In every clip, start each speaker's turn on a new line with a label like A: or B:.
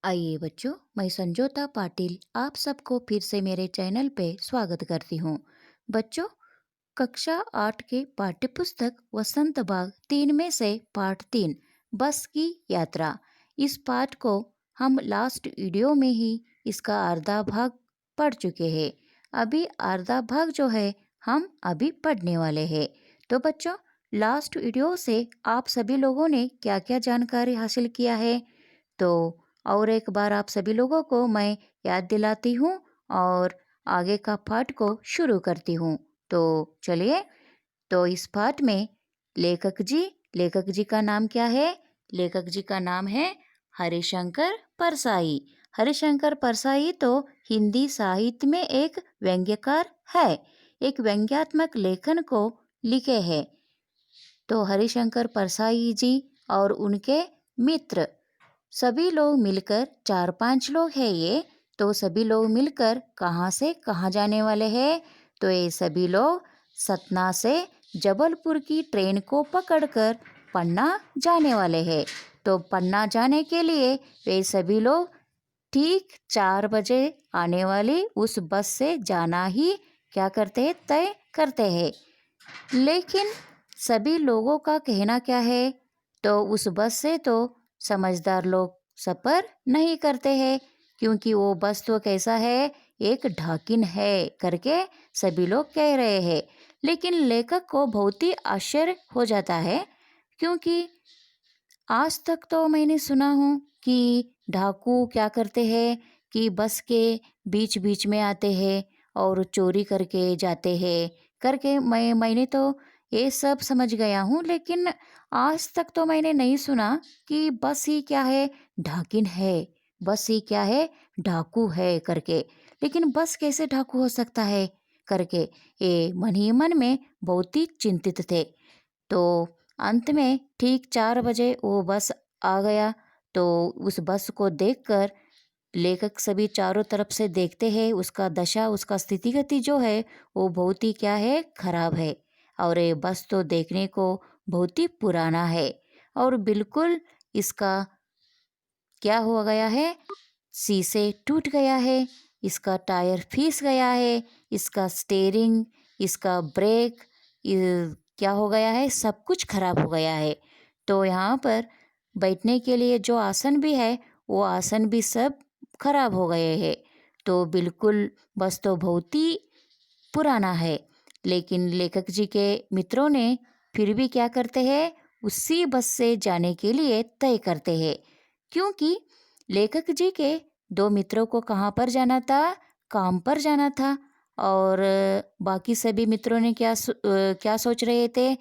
A: आइए बच्चों, मैं संजोता पाटिल आप सबको फिर से मेरे चैनल पे स्वागत करती हूँ। बच्चों, कक्षा 8 के पाठ्यपुस्तक वसंत बाग 3 में से पाठ 3 बस की यात्रा। इस पाठ को हम लास्ट वीडियो में ही इसका आधा भाग पढ़ चुके हैं। अभी आधा भाग जो है हम अभी पढ़ने वाले हैं। तो बच्चों, लास्ट वीडियो से आप सभी लोगों ने क्या क्या जानकारी हासिल किया है, तो और एक बार आप सभी लोगों को मैं याद दिलाती हूँ और आगे का पाठ को शुरू करती हूँ। तो चलिए, तो इस पाठ में लेखक जी का नाम क्या है? लेखक जी का नाम है हरिशंकर परसाई। हरिशंकर परसाई तो हिंदी साहित्य में एक व्यंग्यकार है। एक व्यंग्यात्मक लेखन को लिखे हैं। तो हरिशंकर परसाई जी और उनके मित्र सभी लोग मिलकर 4-5 लोग हैं ये। तो सभी लोग मिलकर कहाँ से कहाँ जाने वाले हैं? तो ये सभी लोग सतना से जबलपुर की ट्रेन को पकड़कर पन्ना जाने वाले हैं। तो पन्ना जाने के लिए वे सभी लोग ठीक 4 बजे आने वाली उस बस से जाना ही क्या करते हैं, तय करते हैं। लेकिन सभी लोगों का कहना क्या है? तो उस बस से तो समझदार लोग सफ़र नहीं करते हैं, क्योंकि वो बस तो कैसा है, एक ढाकिन है करके सभी लोग कह रहे हैं। लेकिन लेखक को बहुत ही आश्चर्य हो जाता है, क्योंकि आज तक तो मैंने सुना हूँ कि डाकू क्या करते हैं कि बस के बीच बीच में आते हैं और चोरी करके जाते हैं करके मैंने तो ये सब समझ गया हूँ। लेकिन आज तक तो मैंने नहीं सुना कि बस ही क्या है, ढाकिन है। बस ही क्या है, डाकू है करके। लेकिन बस कैसे डाकू हो सकता है करके ये मन ही मन में बहुत ही चिंतित थे। तो अंत में ठीक 4 बजे वो बस आ गया। तो उस बस को देखकर लेखक सभी चारों तरफ से देखते हैं। उसका दशा, उसका स्थितिगति जो है वो बहुत ही क्या है, खराब है। और ये बस तो देखने को बहुत ही पुराना है और बिल्कुल इसका क्या हो गया है, शीशे टूट गया है, इसका टायर फीस गया है, इसका स्टेयरिंग, इसका ब्रेक क्या हो गया है, सब कुछ खराब हो गया है। तो यहाँ पर बैठने के लिए जो आसन भी है वो आसन भी सब खराब हो गए हैं। तो बिल्कुल बस तो बहुत ही पुराना है। लेकिन लेखक जी के मित्रों ने फिर भी क्या करते हैं, उसी बस से जाने के लिए तय करते हैं, क्योंकि लेखक जी के 2 मित्रों को कहाँ पर जाना था, काम पर जाना था। और बाकी सभी मित्रों ने क्या सोच रहे थे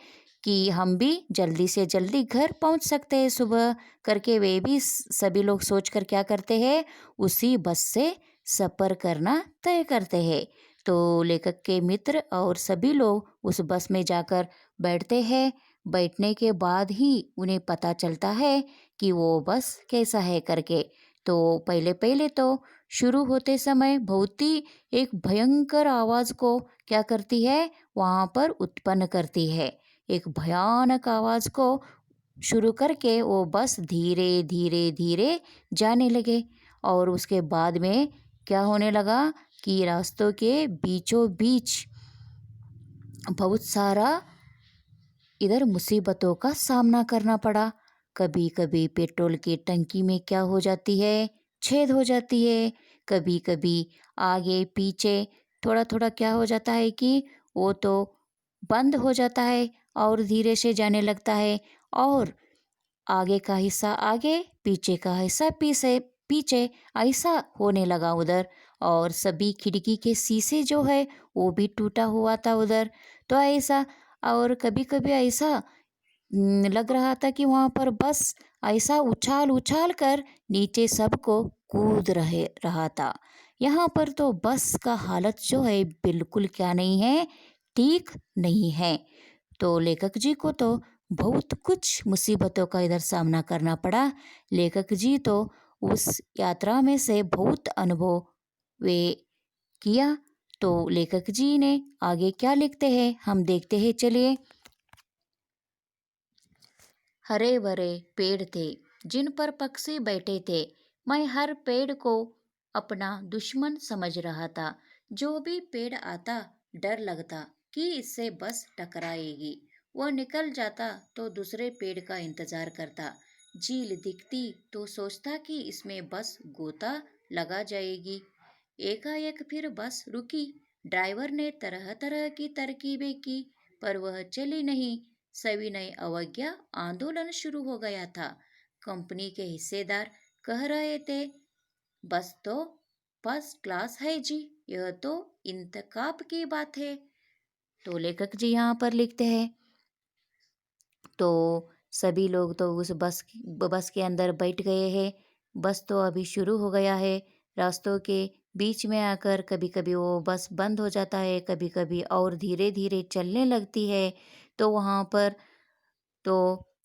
A: कि हम भी जल्दी से जल्दी घर पहुंच सकते हैं सुबह करके। वे भी सभी लोग सोचकर क्या करते हैं, उसी बस से सफ़र करना तय करते हैं। तो लेखक के मित्र और सभी लोग उस बस में जाकर बैठते हैं। बैठने के बाद ही उन्हें पता चलता है कि वो बस कैसा है करके। तो पहले पहले तो शुरू होते समय बहुत ही एक भयंकर आवाज़ को क्या करती है, वहाँ पर उत्पन्न करती है। एक भयानक आवाज़ को शुरू करके वो बस धीरे धीरे धीरे जाने लगे। और उसके बाद में क्या होने लगा कि रास्तों के बीचों बीच बहुत सारा इधर मुसीबतों का सामना करना पड़ा। कभी कभी पेट्रोल की टंकी में क्या हो जाती है, छेद हो जाती है। कभी कभी आगे पीछे थोड़ा थोड़ा क्या हो जाता है कि वो तो बंद हो जाता है और धीरे से जाने लगता है। और आगे का हिस्सा आगे, पीछे का हिस्सा पीछे पीछे, ऐसा होने लगा उधर। और सभी खिड़की के शीशे जो है वो भी टूटा हुआ था उधर। तो ऐसा, और कभी कभी ऐसा लग रहा था कि वहाँ पर बस ऐसा उछाल उछाल कर नीचे सबको कूद रहे रहा था। यहाँ पर तो बस का हालत जो है बिल्कुल क्या नहीं है, ठीक नहीं है। तो लेखक जी को तो बहुत कुछ मुसीबतों का इधर सामना करना पड़ा। लेखक जी तो उस यात्रा में से बहुत अनुभव वे किया। तो लेखक जी ने आगे क्या लिखते हैं हम देखते हैं, चलिए। हरे भरे पेड़ थे जिन पर पक्षी बैठे थे। मैं हर पेड़ को अपना दुश्मन समझ रहा था। जो भी पेड़ आता डर लगता कि इससे बस टकराएगी। वो निकल जाता तो दूसरे पेड़ का इंतजार करता। झील दिखती तो सोचता कि इसमें बस गोता लगा जाएगी। एकाएक फिर बस रुकी। ड्राइवर ने तरह तरह की तरकीबें की, पर वह चली नहीं। सविनय अवज्ञा आंदोलन शुरू हो गया था। कंपनी के हिस्सेदार कह रहे थे, बस तो फर्स्ट क्लास है जी, यह तो इंतखाब की बात है। तो लेखक जी यहाँ पर लिखते हैं, तो सभी लोग तो उस बस के अंदर बैठ गए हैं। बस तो अभी शुरू हो गया है। रास्तों के बीच में आकर कभी कभी वो बस बंद हो जाता है, कभी कभी और धीरे धीरे चलने लगती है। तो वहाँ पर तो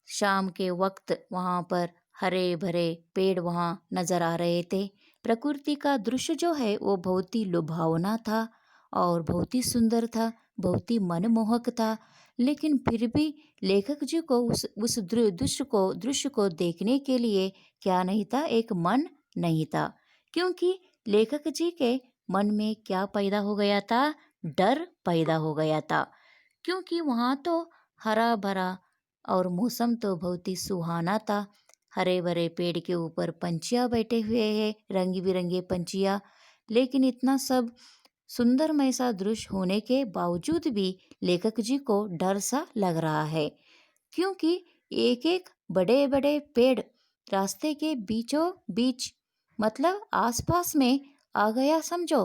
A: शाम के वक्त वहाँ पर हरे भरे पेड़ वहाँ नजर आ रहे थे। प्रकृति का दृश्य जो है वो बहुत ही लुभावना था और बहुत ही सुंदर था, बहुत ही मनमोहक था। लेकिन फिर भी लेखक जी को उस दृश्य को देखने के लिए क्या नहीं था, एक मन नहीं था। क्योंकि लेखक जी के मन में क्या पैदा हो गया था, डर पैदा हो गया था। क्योंकि वहाँ तो हरा भरा और मौसम तो बहुत ही सुहाना था। हरे भरे पेड़ के ऊपर पंछियाँ बैठे हुए हैं, रंगी बिरंगे पंछियाँ। लेकिन इतना सब सुंदरमय सा दृश्य होने के बावजूद भी लेखक जी को डर सा लग रहा है। क्योंकि एक एक बड़े बड़े पेड़ रास्ते के बीचों बीच, मतलब आसपास में आ गया समझो।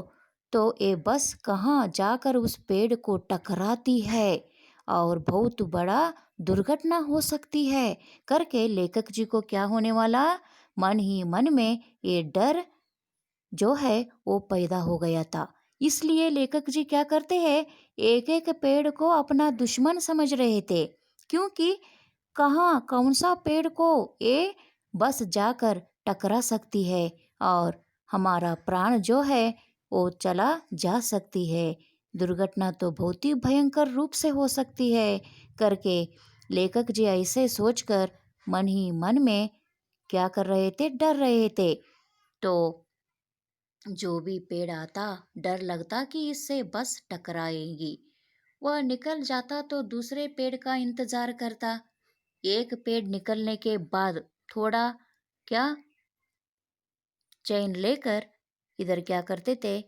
A: तो ये बस कहाँ जाकर उस पेड़ को टकराती है और बहुत बड़ा दुर्घटना हो सकती है करके लेखक जी को क्या होने वाला, मन ही मन में ये डर जो है वो पैदा हो गया था। इसलिए लेखक जी क्या करते हैं, एक एक पेड़ को अपना दुश्मन समझ रहे थे। क्योंकि कहाँ कौन सा पेड़ को ये बस जाकर टकरा सकती है और हमारा प्राण जो है वो चला जा सकती है। दुर्घटना तो बहुत ही भयंकर रूप से हो सकती है करके लेखक जी ऐसे सोचकर मन ही मन में क्या कर रहे थे, डर रहे थे। तो जो भी पेड़ आता डर लगता कि इससे बस टकराएगी। वह निकल जाता तो दूसरे पेड़ का इंतजार करता। एक पेड़ निकलने के बाद थोड़ा क्या चैन लेकर इधर क्या करते थे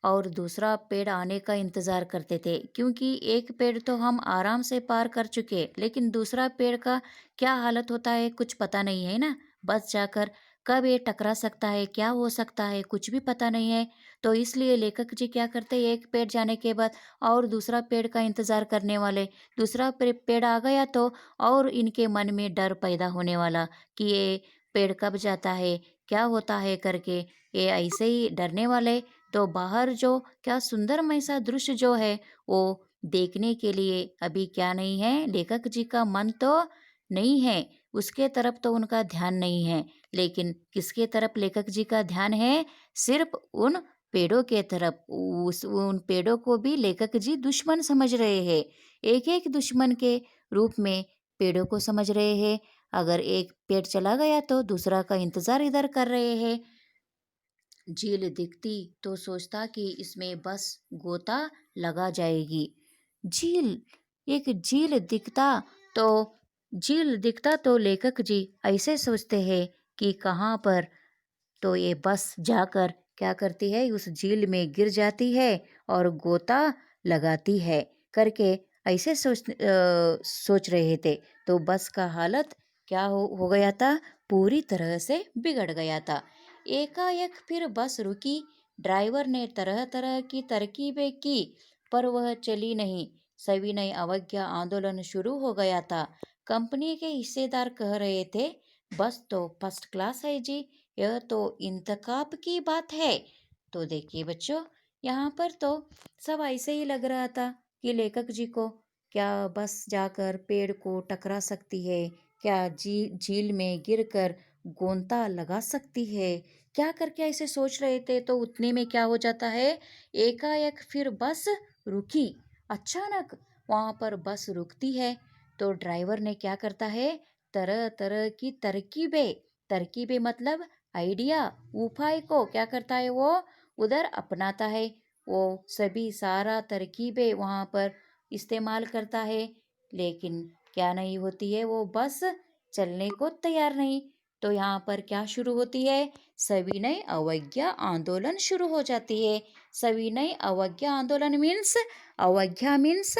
A: और दूसरा पेड़ आने का इंतजार करते थे। क्योंकि एक पेड़ तो हम आराम से पार कर चुके, लेकिन दूसरा पेड़ का क्या हालत होता है कुछ पता नहीं है ना। बस जाकर कब ये टकरा सकता है, क्या हो सकता है, कुछ भी पता नहीं है। तो इसलिए लेखक जी क्या करते हैं, एक पेड़ जाने के बाद और दूसरा पेड़ का इंतजार करने वाले। दूसरा पेड़ आ गया तो और इनके मन में डर पैदा होने वाला कि ये पेड़ कब जाता है, क्या होता है करके ये ऐसे ही डरने वाले। तो बाहर जो क्या सुंदरमय सा दृश्य जो है वो देखने के लिए अभी क्या नहीं है, लेखक जी का मन तो नहीं है, उसके तरफ तो उनका ध्यान नहीं है। लेकिन किसके तरफ लेखक जी का ध्यान है, सिर्फ उन पेड़ों के तरफ। उन पेड़ों को भी लेखक जी दुश्मन समझ रहे हैं। एक एक दुश्मन के रूप में पेड़ों को समझ रहे हैं। अगर एक पेड़ चला गया तो दूसरा का इंतजार इधर कर रहे हैं। झील दिखती तो सोचता कि इसमें बस गोता लगा जाएगी। झील एक तो झील दिखता तो लेखक जी ऐसे सोचते हैं कि कहाँ पर तो ये बस जाकर क्या करती है, उस झील में गिर जाती है और गोता लगाती है करके ऐसे सोच रहे थे। तो बस का हालत क्या हो गया था, पूरी तरह से बिगड़ गया था। एकाएक फिर बस रुकी। ड्राइवर ने तरह तरह की तरकीबें की, पर वह चली नहीं। सविनय अवज्ञा आंदोलन शुरू हो गया था। कंपनी के हिस्सेदार कह रहे थे, बस तो फर्स्ट क्लास है जी, यह तो इंतखाब की बात है। तो देखिए बच्चों, यहाँ पर तो सब ऐसे ही लग रहा था कि लेखक जी को क्या बस जाकर पेड़ को टकरा सकती है, क्या झील में गिरकर गोंता लगा सकती है, क्या करके ऐसे सोच रहे थे। तो उतने में क्या हो जाता है, एकाएक फिर बस रुकी। अचानक वहाँ पर बस रुकती है। तो ड्राइवर ने क्या करता है, तरह तरह की तरकीबें, तरकीबें मतलब आइडिया, उपाय को क्या करता है वो उधर अपनाता है। वो सभी सारा तरकीबें वहाँ पर इस्तेमाल करता है, लेकिन क्या नहीं होती है, वो बस चलने को तैयार नहीं। तो यहाँ पर क्या शुरू होती है, सविनय अवज्ञा आंदोलन शुरू हो जाती है। सविनय अवज्ञा आंदोलन मीन्स, अवज्ञा मीन्स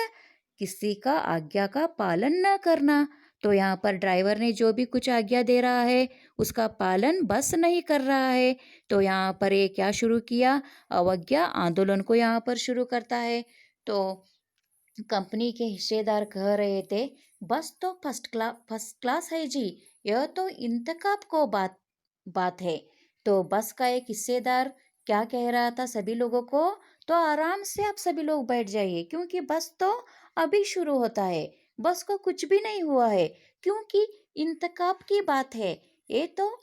A: किसी का आज्ञा का पालन न करना। तो यहाँ पर ड्राइवर ने जो भी कुछ आज्ञा दे रहा है उसका पालन बस नहीं कर रहा है। तो यहाँ पर ये क्या शुरू किया, अवज्ञा आंदोलन को यहाँ पर शुरू करता है। तो कंपनी के हिस्सेदार कह रहे थे, बस तो फर्स्ट क्लास है जी, यह तो इंतखाब को बात है। तो बस का एक हिस्सेदार क्या कह रहा था सभी लोगों को, तो आराम से आप सभी लोग बैठ जाइए क्योंकि बस तो अभी शुरू होता है, बस को कुछ भी नहीं हुआ है, क्योंकि इंतखाब की बात है। ये तो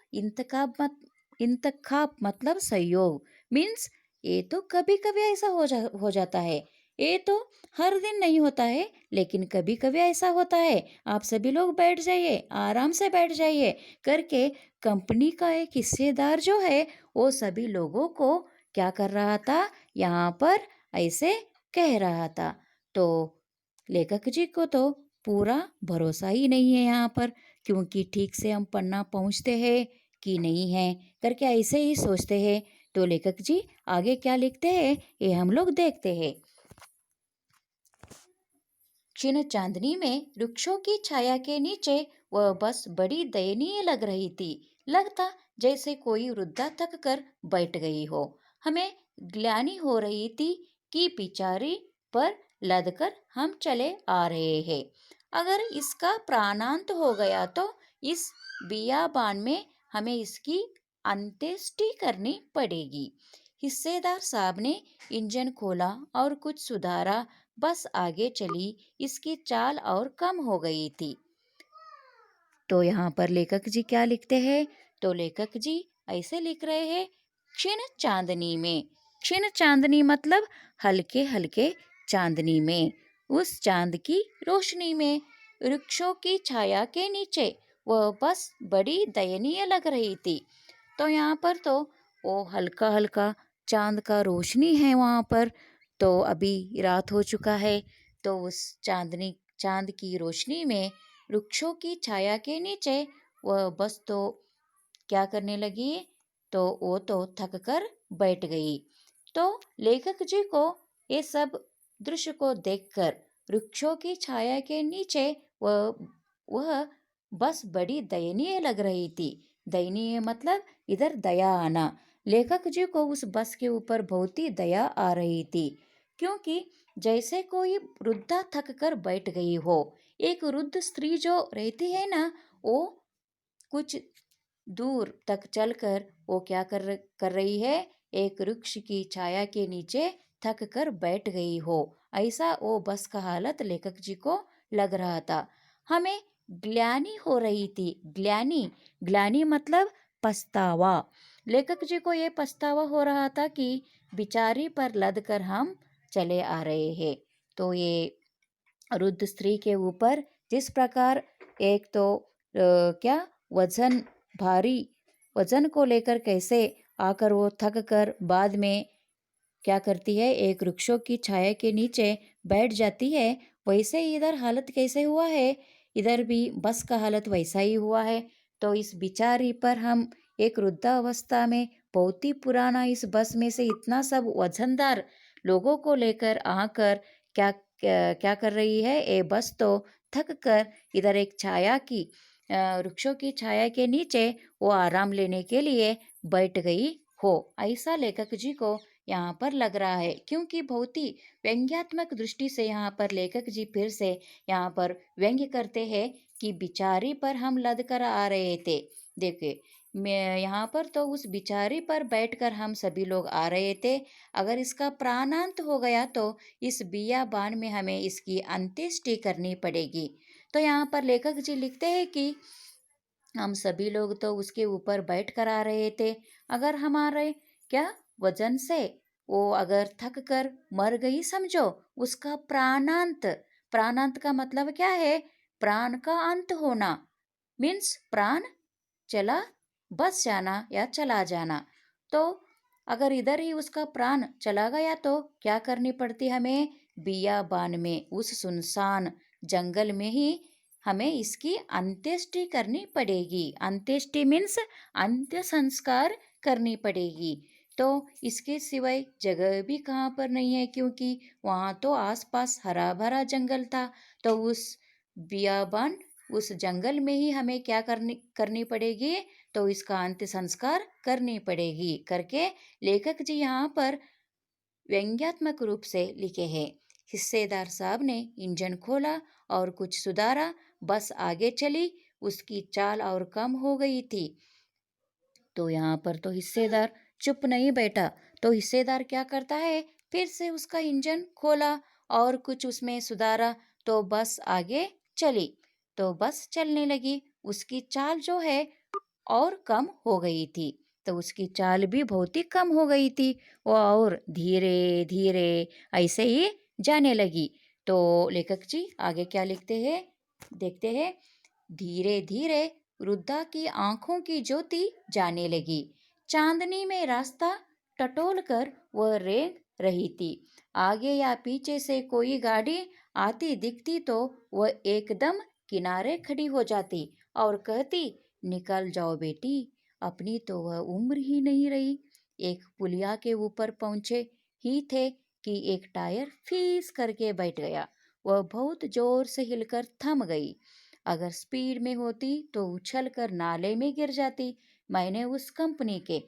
A: इंतखाब मतलब सहयोग मीन्स, ये तो कभी कभी ऐसा हो जाता है। ये तो हर दिन नहीं होता है, लेकिन कभी कभी ऐसा होता है। आप सभी लोग बैठ जाइए, आराम से बैठ जाइए करके कंपनी का एक हिस्सेदार जो है वो सभी लोगों को क्या कर रहा था, यहाँ पर ऐसे कह रहा था। तो लेखक जी को तो पूरा भरोसा ही नहीं है यहाँ पर, क्योंकि ठीक से हम पढ़ना पहुँचते हैं कि नहीं है करके ऐसे ही सोचते हैं। तो लेखक जी आगे क्या लिखते हैं ये हम लोग देखते हैं। क्षीण चांदनी में वृक्षों की छाया के नीचे वह बस बड़ी दयनीय लग रही थी। लगता जैसे कोई वृद्धा थक कर बैठ गई हो। हमें ग्लानि हो रही थी कि बिचारी पर लदकर हम चले आ रहे हैं। अगर इसका प्राणांत हो गया तो इस बियाबान में हमें इसकी अंत्येष्टि करनी पड़ेगी। हिस्सेदार साहब ने इंजन खोला और कुछ सुधारा। बस आगे चली, इसकी चाल और कम हो गई थी। तो यहाँ पर लेखक जी क्या लिखते हैं, तो लेखक जी ऐसे लिख रहे हैं, क्षीण चांदनी में। क्षीण चांदनी मतलब हल्के हल्के चांदनी में, उस चांद की रोशनी में, वृक्षों की छाया के नीचे वह बस बड़ी दयनीय लग रही थी। तो यहाँ पर तो वो हल्का हल्का चांद का रोशनी है वहाँ पर। तो अभी रात हो चुका है, तो उस चांद की रोशनी में वृक्षों की छाया के नीचे वह बस तो क्या करने लगी, तो वो तो थक कर बैठ गई। तो लेखक जी को ये सब दृश्य को देखकर वृक्षों की छाया के नीचे वह बस बड़ी दयनीय लग रही थी। दयनीय मतलब इधर दया आना। लेखक जी को उस बस के ऊपर बहुत ही दया आ रही थी, क्योंकि जैसे कोई वृद्धा थक कर बैठ गई हो। एक वृद्ध स्त्री जो रहती है ना, वो कुछ दूर तक चलकर वो क्या कर रही है, एक वृक्ष की छाया के नीचे थक कर बैठ गई हो। ऐसा वो बस का हालत लेखक जी को लग रहा था। हमें ग्लानि हो रही थी। ग्लानि, ग्लानि मतलब पछतावा। लेखक जी को ये पछतावा हो रहा था कि बिचारी पर लद कर हम चले आ रहे हैं। तो ये वृद्ध स्त्री के ऊपर जिस प्रकार एक तो क्या वजन, भारी वजन को लेकर कैसे आकर वो थक कर बाद में क्या करती है, एक वृक्षों की छाया के नीचे बैठ जाती है, वैसे ही इधर हालत कैसे हुआ है, इधर भी बस का हालत वैसा ही हुआ है। तो इस बिचारी पर हम एक वृद्धावस्था में बहुत ही पुराना इस बस में से इतना सब वजनदार लोगों को लेकर आकर क्या क्या कर रही है, ये बस तो थक कर इधर एक छाया की वृक्षों की छाया के नीचे वो आराम लेने के लिए बैठ गई हो। ऐसा लेखक जी को यहाँ पर लग रहा है, क्योंकि बहुत ही व्यंग्यात्मक दृष्टि से यहाँ पर लेखक जी फिर से यहाँ पर व्यंग्य करते हैं कि बिचारी पर हम लद कर आ रहे थे। देखिए, मैं यहाँ पर तो उस बिचारी पर बैठकर हम सभी लोग आ रहे थे। अगर इसका प्राणांत हो गया तो इस बियाबान में हमें इसकी अंत्येष्टि करनी पड़ेगी। तो यहाँ पर लेखक जी लिखते हैं कि हम सभी लोग तो उसके ऊपर बैठ कर आ रहे थे। अगर हमारे क्या वजन से वो अगर थक कर मर गई समझो, उसका प्राणांत, प्राणांत का मतलब क्या है, प्राण का अंत होना मीन्स प्राण चला बस जाना या चला जाना। तो अगर इधर ही उसका प्राण चला गया तो क्या करनी पड़ती हमें? बियाबान में, उस सुनसान जंगल में ही हमें इसकी अंत्येष्टि करनी पड़ेगी। अंत्येष्टि मीन्स अंत्य संस्कार करनी पड़ेगी। तो इसके सिवाय जगह भी कहाँ पर नहीं है, क्योंकि वहाँ तो आसपास हरा भरा जंगल था। तो उस बियाबान, उस जंगल में ही हमें क्या करनी करनी पड़ेगी? तो इसका अंत्य संस्कार करनी पड़ेगी करके लेखक जी यहाँ पर व्यंग्यात्मक रूप से लिखे हैं। हिस्सेदार साहब ने इंजन खोला और कुछ सुधारा, बस आगे चली, उसकी चाल और कम हो गई थी। तो यहाँ पर तो हिस्सेदार चुप नहीं बैठा, तो हिस्सेदार क्या करता है? फिर से उसका इंजन खोला और कुछ उसमें सुधारा, तो बस आगे चली। तो बस चलने लगी, उसकी चाल जो है और कम हो गई थी। तो उसकी चाल भी बहुत ही कम हो गई थी, वो और धीरे धीरे ऐसे ही जाने लगी। तो लेखक जी आगे क्या लिखते हैं, देखते हैं। धीरे धीरे वृद्धा की आंखों की ज्योति जाने लगी। चांदनी में रास्ता टटोल कर वह रेंग रही थी। आगे या पीछे से कोई गाड़ी आती दिखती तो वह एकदम किनारे खड़ी हो जाती और कहती, निकल जाओ बेटी, अपनी तो वह उम्र ही नहीं रही। एक पुलिया के ऊपर पहुंचे ही थे कि एक टायर फीस करके बैठ गया। वह बहुत जोर से हिलकर थम गई। अगर स्पीड में होती तो उछल कर नाले में गिर जाती। मैंने उस कंपनी के,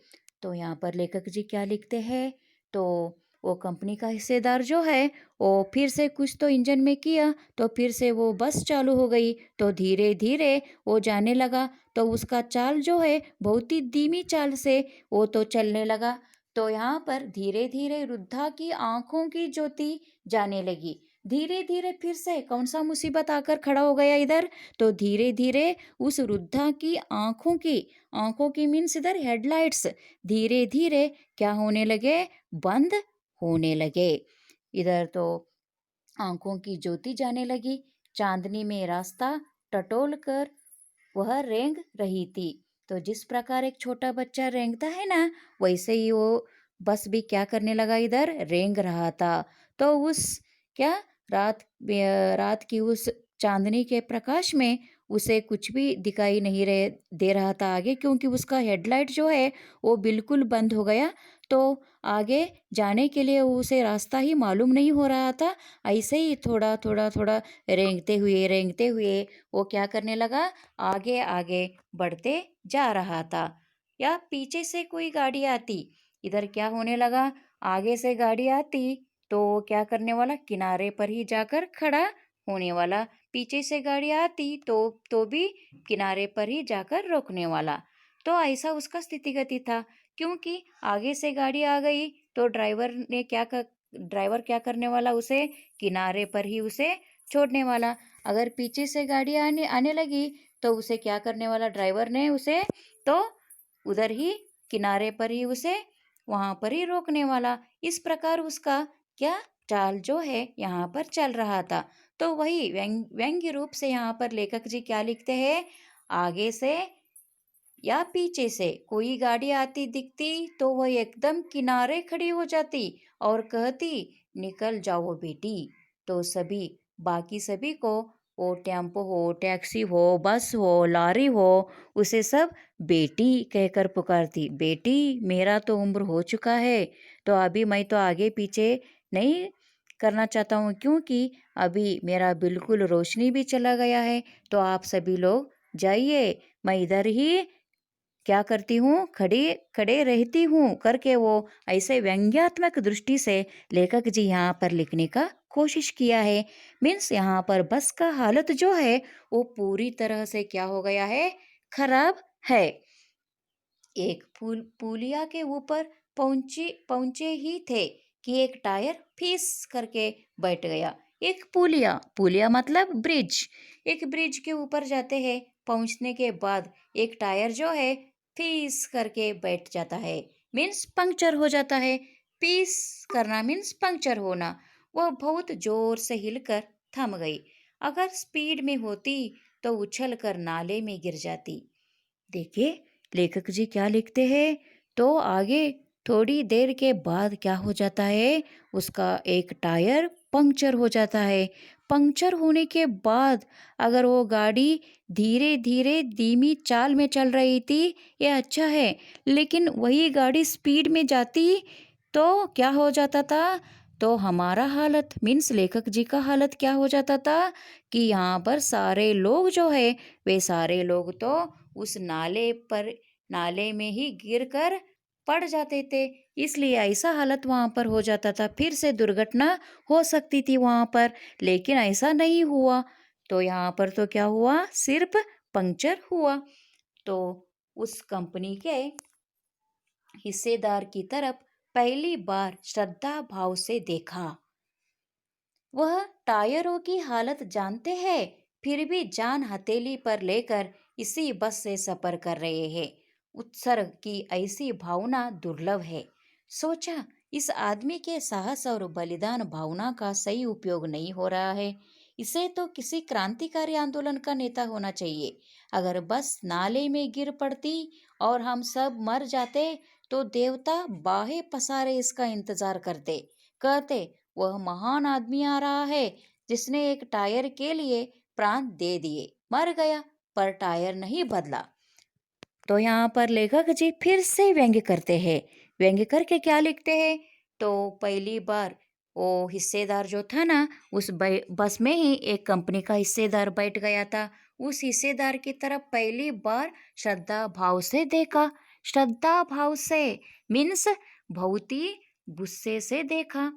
A: तो यहाँ पर लेखक जी क्या लिखते हैं, तो वो कंपनी का हिस्सेदार जो है वो फिर से कुछ तो इंजन में किया, तो फिर से वो बस चालू हो गई। तो धीरे धीरे वो जाने लगा, तो उसका चाल जो है बहुत ही धीमी चाल से वो तो चलने लगा। तो यहाँ पर धीरे धीरे वृद्धा की आंखों की ज्योति जाने लगी। धीरे धीरे फिर से कौन सा मुसीबत आकर खड़ा हो गया इधर? तो धीरे धीरे उस वृद्धा की आंखों की मीन्स इधर हेडलाइट्स धीरे धीरे क्या होने लगे? बंद होने लगे। इधर तो आंखों की ज्योति जाने लगी। चांदनी में रास्ता टटोल कर वह रेंग रही थी। तो जिस प्रकार एक छोटा बच्चा रेंगता है ना, वैसे ही वो बस भी क्या करने लगा? इधर रेंग रहा था। तो उस क्या रात की उस चांदनी के प्रकाश में उसे कुछ भी दिखाई नहीं रहे दे रहा था आगे, क्योंकि उसका हेडलाइट जो है वो बिल्कुल बंद हो गया। तो आगे जाने के लिए उसे रास्ता ही मालूम नहीं हो रहा था। ऐसे ही थोड़ा थोड़ा थोड़ा रेंगते हुए वो क्या करने लगा? आगे आगे बढ़ते जा रहा था। या पीछे से कोई गाड़ी आती, इधर क्या होने लगा? आगे से गाड़ी आती तो क्या करने वाला? किनारे पर ही जाकर खड़ा होने वाला। पीछे से गाड़ी आती तो भी किनारे पर ही जाकर रोकने वाला। तो ऐसा उसका स्थितिगति था, क्योंकि आगे से गाड़ी आ गई तो ड्राइवर क्या करने वाला? उसे किनारे पर ही उसे छोड़ने वाला। अगर पीछे से गाड़ी आने आने लगी तो उसे क्या करने वाला? ड्राइवर ने उसे तो उधर ही किनारे पर ही उसे वहां पर ही रोकने वाला। इस प्रकार उसका क्या चाल जो है यहाँ पर चल रहा था। तो वही व्यंग्य रूप से यहाँ पर लेखक जी क्या लिखते हैं? आगे से या पीछे से कोई गाड़ी आती दिखती तो वह एकदम किनारे खड़ी हो जाती और कहती, निकल जाओ बेटी। तो बाकी सभी को, वो टेम्पो हो, टैक्सी हो, बस हो, लॉरी हो, उसे सब बेटी कहकर पुकारती। बेटी, मेरा तो उम्र हो चुका है, तो अभी मैं तो आगे पीछे नहीं करना चाहता हूँ, क्योंकि अभी मेरा बिल्कुल रोशनी भी चला गया है। तो आप सभी लोग जाइए, मैं इधर ही क्या करती हूँ, खड़े खड़े रहती हूँ करके वो ऐसे व्यंग्यात्मक दृष्टि से लेखक जी यहाँ पर लिखने का कोशिश किया है। मीन्स यहाँ पर बस का हालत जो है वो पूरी तरह से क्या हो गया है? खराब है। एक पुलिया के ऊपर पहुंचे पहुंचे ही थे कि एक टायर फीस करके बैठ गया। एक पुलिया, पुलिया मतलब ब्रिज, एक ब्रिज के ऊपर जाते हैं, पहुंचने के बाद एक टायर जो है फीस करके बैठ जाता है, मीन्स पंक्चर हो जाता है। पीस करना मीन्स पंक्चर होना। वह बहुत जोर से हिलकर थम गई। अगर स्पीड में होती तो उछल कर नाले में गिर जाती। देखिए, लेखक जी क्या लिखते हैं, तो आगे थोड़ी देर के बाद क्या हो जाता है, उसका एक टायर पंक्चर हो जाता है। पंक्चर होने के बाद अगर वो गाड़ी धीरे धीरे धीमी चाल में चल रही थी, ये अच्छा है, लेकिन वही गाड़ी स्पीड में जाती तो क्या हो जाता था, तो हमारा हालत मीन्स लेखक जी का हालत क्या हो जाता था कि यहाँ पर सारे लोग जो है, वे सारे लोग तो उस नाले में ही गिरकर पड़ जाते थे। इसलिए ऐसा हालत वहाँ पर हो जाता था, फिर से दुर्घटना हो सकती थी वहाँ पर, लेकिन ऐसा नहीं हुआ। तो यहाँ पर तो क्या हुआ, सिर्फ पंक्चर हुआ। तो उस कंपनी के हिस्सेदार की तरफ पहली बार श्रद्धा भाव से देखा। वह टायरों की हालत जानते हैं, फिर भी जान हथेली पर लेकर इसी बस से सफर कर रहे हैं। उत्सर्ग की ऐसी भावना दुर्लभ है। सोचा, इस आदमी के साहस और बलिदान भावना का सही उपयोग नहीं हो रहा है। इसे तो किसी क्रांतिकारी आंदोलन का नेता होना चाहिए। अगर बस नाले में गिर पड़ती और हम सब मर जाते, तो देवता बाहें पसारे इसका इंतजार करते, कहते वह महान आदमी आ रहा है जिसने एक टायर के लिए प्राण दे दिए, मर गया पर टायर नहीं बदला। तो यहाँ पर लेखक जी फिर से व्यंग्य करते हैं। व्यंग्य करके क्या लिखते हैं, तो पहली बार वो हिस्सेदार जो था ना, उस बस में ही एक कंपनी का हिस्सेदार बैठ गया था। उस हिस्सेदार की तरफ पहली बार श्रद्धा भाव से देखा। श्रद्धा भाव से मीन्स बहुत ही गुस्से से देखा।